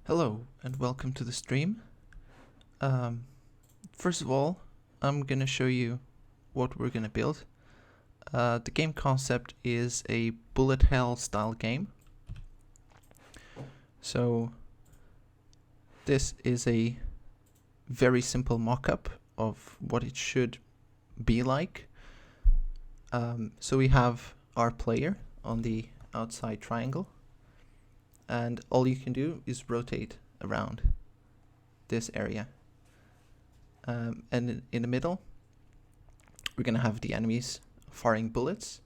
Hello and welcome to the stream. First of all, I'm gonna show you what we're gonna build. The game concept is a bullet hell style game. So this is a very simple mock-up of what it should be like. So we have our player on the outside triangle, and all you can do is rotate around this area. And in the middle, we're gonna have the enemies firing bullets,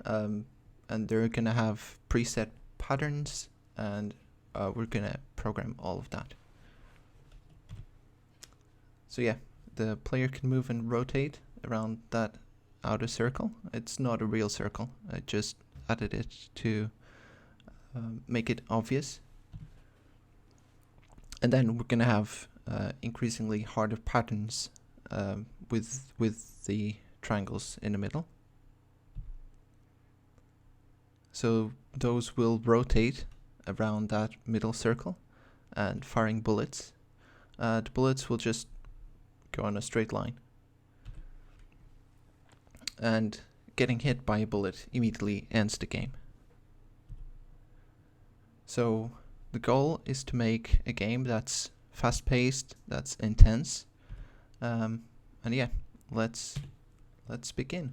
and they're gonna have preset patterns, and we're gonna program all of that. So yeah, the player can move and rotate around that outer circle. It's not a real circle. I just added it to make it obvious. And then we're gonna have increasingly harder patterns with the triangles in the middle. So those will rotate around that middle circle and firing bullets. The bullets will just go on a straight line. And getting hit by a bullet immediately ends the game. So the goal is to make a game that's fast-paced, that's intense, and yeah, let's begin.